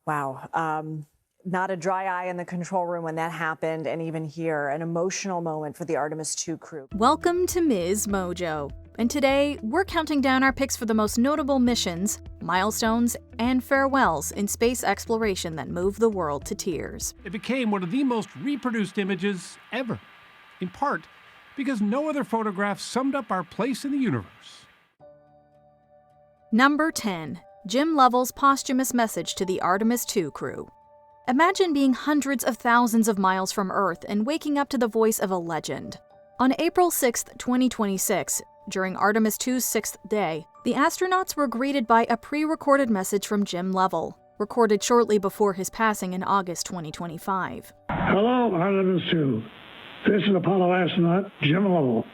Wow. Not a dry eye in the control room when that happened, and even here, an emotional moment for the Artemis 2 crew. Welcome to MsMojo, and today we're counting down our picks for the most notable missions, milestones, and farewells in space exploration that moved the world to tears. It became one of the most reproduced images ever, in part because no other photograph summed up our place in the universe. Number 10. Jim Lovell's posthumous message to the Artemis 2 crew. Imagine being hundreds of thousands of miles from Earth and waking up to the voice of a legend. On April 6, 2026, during Artemis 2's 6th day, the astronauts were greeted by a pre-recorded message from Jim Lovell, recorded shortly before his passing in August 2025. Hello, Artemis 2. This is Apollo astronaut Jim Lovell.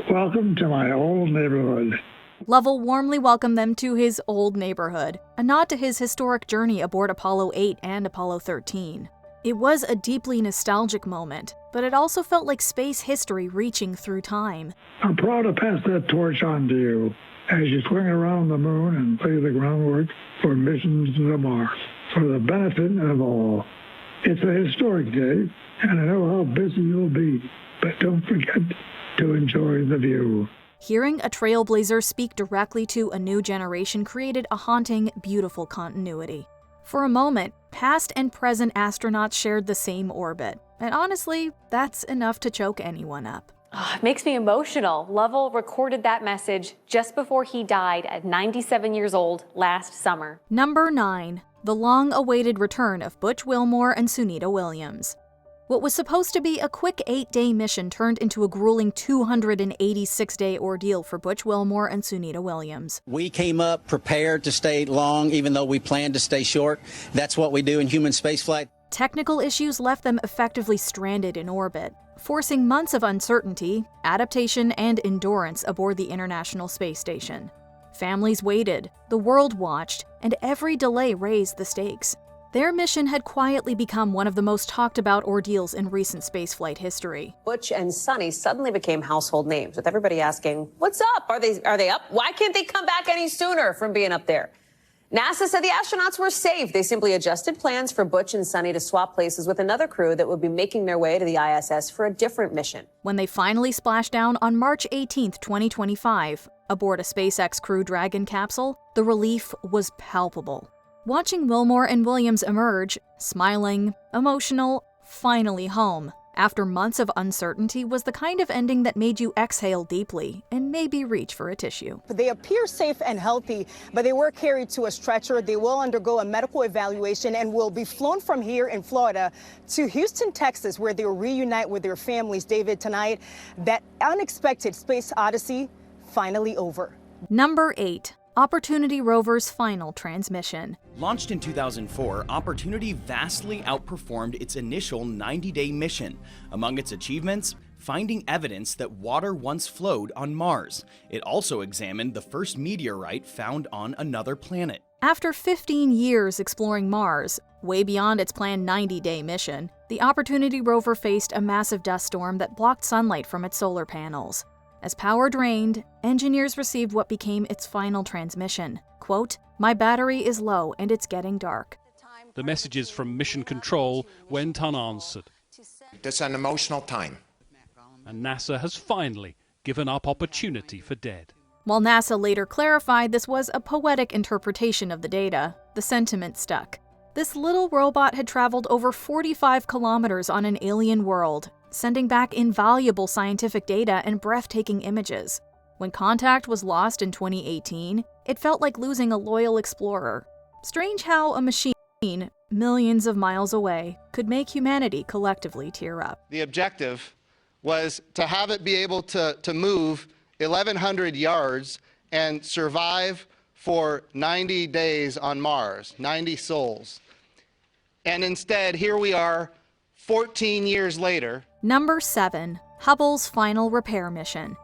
Welcome to my old neighborhood. Lovell warmly welcomed them to his old neighborhood, a nod to his historic journey aboard Apollo 8 and Apollo 13. It was a deeply nostalgic moment, but it also felt like space history reaching through time. I'm proud to pass that torch on to you as you swing around the moon and lay the groundwork for missions to Mars, for the benefit of all. It's a historic day, and I know how busy you'll be, but don't forget to enjoy the view. Hearing a trailblazer speak directly to a new generation created a haunting, beautiful continuity. For a moment, past and present astronauts shared the same orbit, and honestly, that's enough to choke anyone up. It makes me emotional. Lovell recorded that message just before he died at 97 years old last summer. Number 9. The long-awaited return of Butch Wilmore and Sunita Williams. What was supposed to be a quick 8-day mission turned into a grueling 286-day ordeal for Butch Wilmore and Sunita Williams. We came up prepared to stay long, even though we planned to stay short. That's what we do in human spaceflight. Technical issues left them effectively stranded in orbit, forcing months of uncertainty, adaptation, and endurance aboard the International Space Station. Families waited, the world watched, and every delay raised the stakes. Their mission had quietly become one of the most talked about ordeals in recent spaceflight history. Butch and Sunny suddenly became household names, with everybody asking, what's up? Are they up? Why can't they come back any sooner from being up there? NASA said the astronauts were safe. They simply adjusted plans for Butch and Sunny to swap places with another crew that would be making their way to the ISS for a different mission. When they finally splashed down on March 18, 2025, aboard a SpaceX Crew Dragon capsule, the relief was palpable. Watching Wilmore and Williams emerge, smiling, emotional, finally home, after months of uncertainty was the kind of ending that made you exhale deeply and maybe reach for a tissue. They appear safe and healthy, but they were carried to a stretcher. They will undergo a medical evaluation and will be flown from here in Florida to Houston, Texas, where they'll reunite with their families. David, tonight, that unexpected space odyssey finally over. Number 8. Opportunity Rover's final transmission. Launched in 2004, Opportunity vastly outperformed its initial 90-day mission. Among its achievements, finding evidence that water once flowed on Mars. It also examined the first meteorite found on another planet. After 15 years exploring Mars, way beyond its planned 90-day mission, the Opportunity rover faced a massive dust storm that blocked sunlight from its solar panels. As power drained, engineers received what became its final transmission. Quote, "My battery is low and it's getting dark." The messages from Mission Control went unanswered, It's an emotional time. and NASA has finally given up Opportunity for dead. While NASA later clarified this was a poetic interpretation of the data, the sentiment stuck. This little robot had traveled over 45 kilometers on an alien world, sending back invaluable scientific data and breathtaking images. When contact was lost in 2018, it felt like losing a loyal explorer. Strange how a machine, millions of miles away, could make humanity collectively tear up. The objective was to have it be able to move 1,100 yards and survive for 90 days on Mars, 90 souls. And instead, here we are, 14 years later. Number 7. Hubble's final repair mission.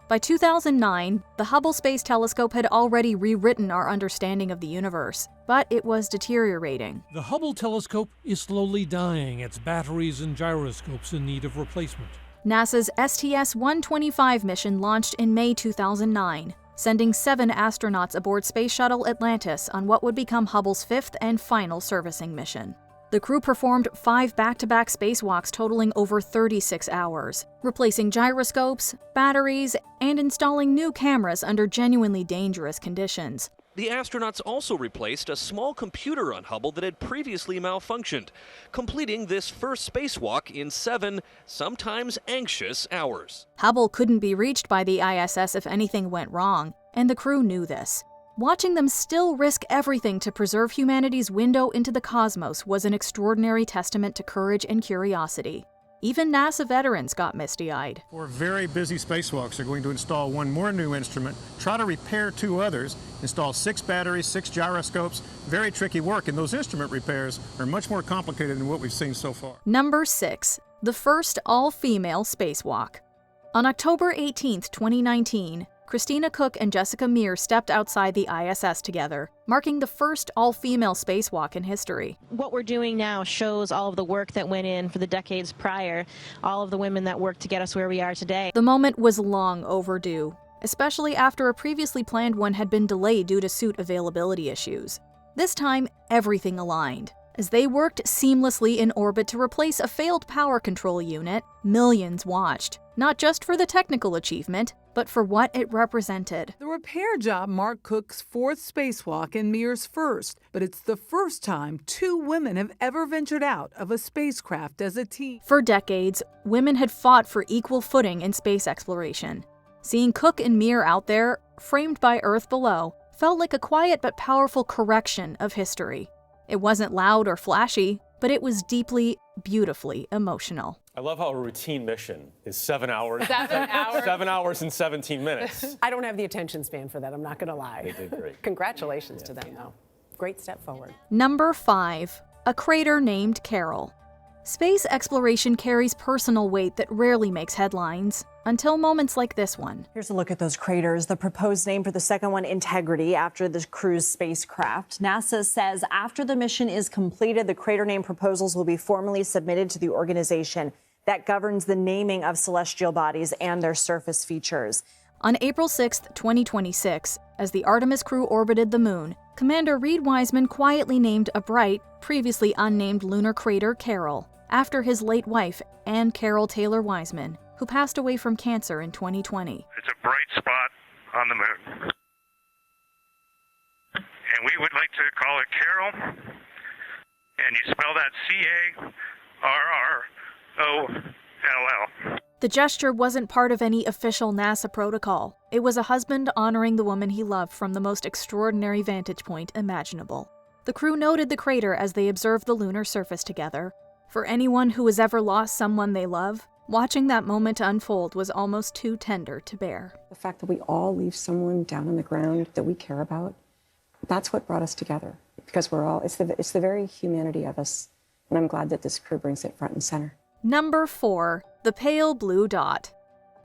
By 2009, the Hubble Space Telescope had already rewritten our understanding of the universe, but it was deteriorating. The Hubble telescope is slowly dying, its batteries and gyroscopes in need of replacement. NASA's STS-125 mission launched in May 2009, sending 7 astronauts aboard Space Shuttle Atlantis on what would become Hubble's 5th and final servicing mission. The crew performed 5 back-to-back spacewalks totaling over 36 hours, replacing gyroscopes, batteries, and installing new cameras under genuinely dangerous conditions. The astronauts also replaced a small computer on Hubble that had previously malfunctioned, completing this first spacewalk in 7, sometimes anxious hours. Hubble couldn't be reached by the ISS if anything went wrong, and the crew knew this. Watching them still risk everything to preserve humanity's window into the cosmos was an extraordinary testament to courage and curiosity. Even NASA veterans got misty-eyed. 4 very busy spacewalks are going to install 1 more new instrument, try to repair 2 others, install 6 batteries, 6 gyroscopes. Very tricky work, and those instrument repairs are much more complicated than what we've seen so far. Number 6. The first all-female spacewalk. On October 18, 2019, Christina Cook and Jessica Meir stepped outside the ISS together, marking the first all-female spacewalk in history. What we're doing now shows all of the work that went in for the decades prior, all of the women that worked to get us where we are today. The moment was long overdue, especially after a previously planned one had been delayed due to suit availability issues. This time, everything aligned. As they worked seamlessly in orbit to replace a failed power control unit, millions watched, not just for the technical achievement, but for what it represented. The repair job marked Cook's 4th spacewalk and Meir's 1st, but it's the first time 2 women have ever ventured out of a spacecraft as a team. For decades, women had fought for equal footing in space exploration. Seeing Cook and Meir out there, framed by Earth below, felt like a quiet but powerful correction of history. It wasn't loud or flashy, but it was deeply, beautifully emotional. I love how a routine mission is 7 hours. 7 hours? 7 hours and 17 minutes. I don't have the attention span for that, I'm not going to lie. They did great. Congratulations to them, though. Great step forward. Number 5. A crater named Carol. Space exploration carries personal weight that rarely makes headlines, until moments like this one. Here's a look at those craters. The proposed name for the second one, Integrity, after the crew's spacecraft. NASA says after the mission is completed, the crater name proposals will be formally submitted to the organization that governs the naming of celestial bodies and their surface features. On April 6, 2026, as the Artemis crew orbited the moon, Commander Reed Wiseman quietly named a bright, previously unnamed lunar crater Carol, after his late wife, Ann Carol Taylor Wiseman, who passed away from cancer in 2020. It's a bright spot on the moon. And we would like to call it Carol. And you spell that C-A-R-R-O-L-L. The gesture wasn't part of any official NASA protocol. It was a husband honoring the woman he loved from the most extraordinary vantage point imaginable. The crew noted the crater as they observed the lunar surface together. For anyone who has ever lost someone they love, watching that moment unfold was almost too tender to bear. The fact that we all leave someone down on the ground that we care about, that's what brought us together. Because we're all, it's the very humanity of us. And I'm glad that this crew brings it front and center. Number 4. The Pale Blue Dot.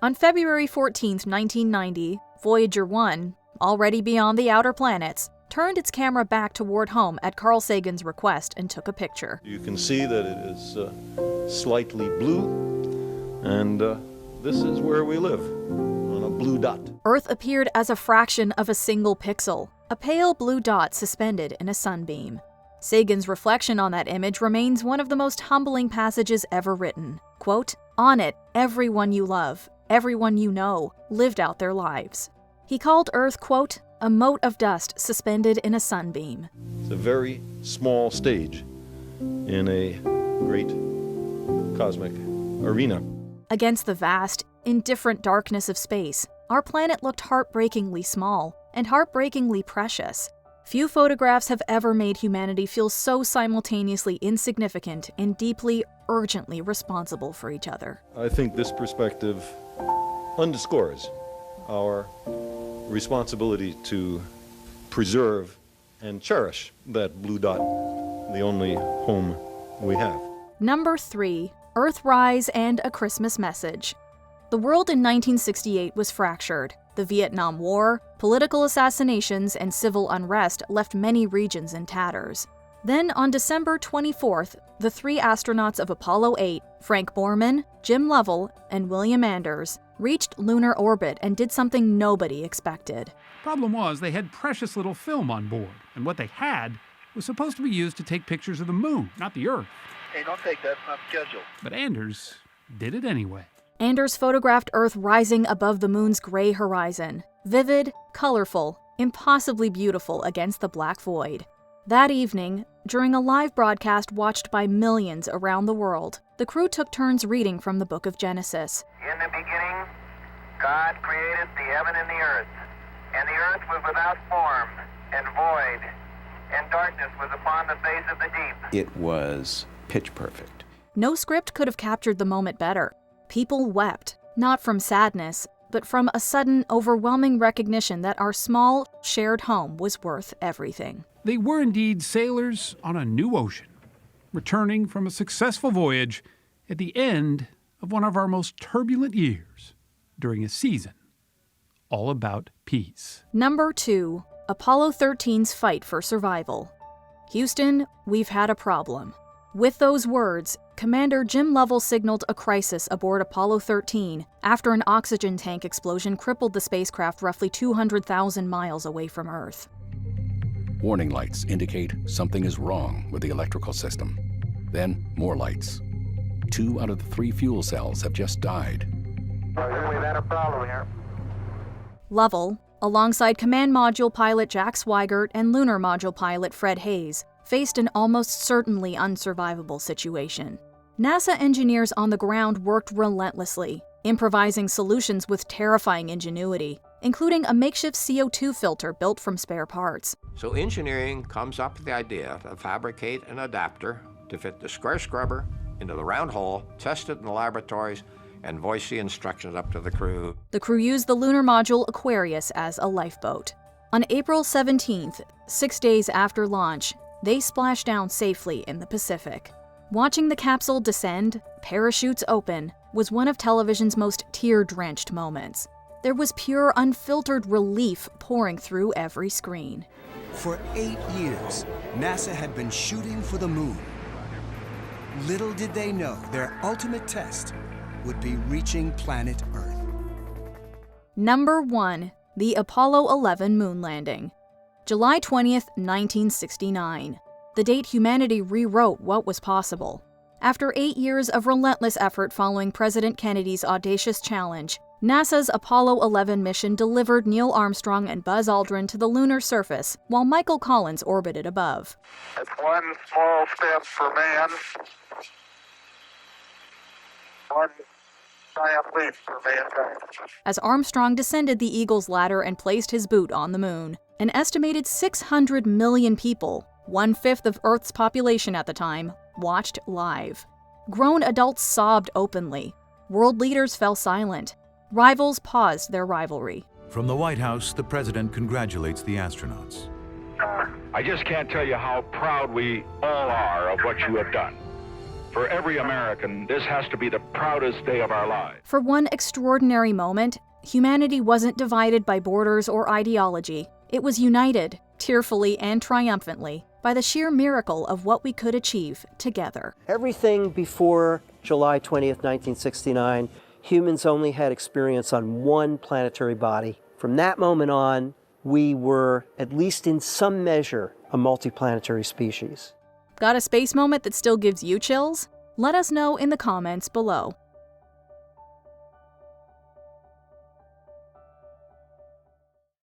On February 14, 1990, Voyager 1, already beyond the outer planets, turned its camera back toward home at Carl Sagan's request and took a picture. You can see that it is slightly blue, and this is where we live, on a blue dot. Earth appeared as a fraction of a single pixel, a pale blue dot suspended in a sunbeam. Sagan's reflection on that image remains one of the most humbling passages ever written. Quote, "On it, everyone you love, everyone you know, lived out their lives." He called Earth, quote, "a mote of dust suspended in a sunbeam." It's a very small stage in a great cosmic arena. Against the vast, indifferent darkness of space, our planet looked heartbreakingly small and heartbreakingly precious. Few photographs have ever made humanity feel so simultaneously insignificant and deeply, urgently responsible for each other. I think this perspective underscores our responsibility to preserve and cherish that blue dot, the only home we have. Number 3. Earthrise and a Christmas Message. The world in 1968 was fractured. The Vietnam War, political assassinations, and civil unrest left many regions in tatters. Then on December 24th, the 3 astronauts of Apollo 8, Frank Borman, Jim Lovell, and William Anders, reached lunar orbit and did something nobody expected. Problem was, they had precious little film on board, and what they had was supposed to be used to take pictures of the moon, not the Earth. Hey, don't take that, it's not scheduled. But Anders did it anyway. Anders photographed Earth rising above the moon's gray horizon, vivid, colorful, impossibly beautiful against the black void. That evening, during a live broadcast watched by millions around the world, the crew took turns reading from the book of Genesis. In the beginning, God created the heaven and the earth. And the earth was without form and void, and darkness was upon the face of the deep. It was pitch perfect. No script could have captured the moment better. People wept, not from sadness, but from a sudden, overwhelming recognition that our small, shared home was worth everything. They were indeed sailors on a new ocean, returning from a successful voyage at the end of one of our most turbulent years, during a season all about peace. Number 2, Apollo 13's fight for survival. Houston, we've had a problem. With those words, Commander Jim Lovell signaled a crisis aboard Apollo 13 after an oxygen tank explosion crippled the spacecraft roughly 200,000 miles away from Earth. Warning lights indicate something is wrong with the electrical system. Then more lights. 2 out of the 3 fuel cells have just died. We've had a problem here. Lovell, alongside Command Module pilot Jack Swigert and Lunar Module pilot Fred Hayes, faced an almost certainly unsurvivable situation. NASA engineers on the ground worked relentlessly, improvising solutions with terrifying ingenuity, including a makeshift CO2 filter built from spare parts. So engineering comes up with the idea to fabricate an adapter to fit the square scrubber into the round hole, test it in the laboratories, and voice the instructions up to the crew. The crew used the lunar module Aquarius as a lifeboat. On April 17th, 6 days after launch, they splashed down safely in the Pacific. Watching the capsule descend, parachutes open, was one of television's most tear-drenched moments. There was pure, unfiltered relief pouring through every screen. For 8 years, NASA had been shooting for the moon. Little did they know their ultimate test would be reaching planet Earth. Number 1, the Apollo 11 moon landing. July 20th, 1969. The date humanity rewrote what was possible. After 8 years of relentless effort following President Kennedy's audacious challenge, NASA's Apollo 11 mission delivered Neil Armstrong and Buzz Aldrin to the lunar surface, while Michael Collins orbited above. It's one small step for man, one giant leap for mankind. As Armstrong descended the Eagle's ladder and placed his boot on the moon, an estimated 600 million people, 1/5 of Earth's population at the time, watched live. Grown adults sobbed openly. World leaders fell silent. Rivals paused their rivalry. From the White House, the president congratulates the astronauts. I just can't tell you how proud we all are of what you have done. For every American, this has to be the proudest day of our lives. For one extraordinary moment, humanity wasn't divided by borders or ideology. It was united, tearfully and triumphantly, by the sheer miracle of what we could achieve together. Everything before July 20th, 1969, humans only had experience on one planetary body. From that moment on, we were, at least in some measure, a multiplanetary species. Got a space moment that still gives you chills? Let us know in the comments below.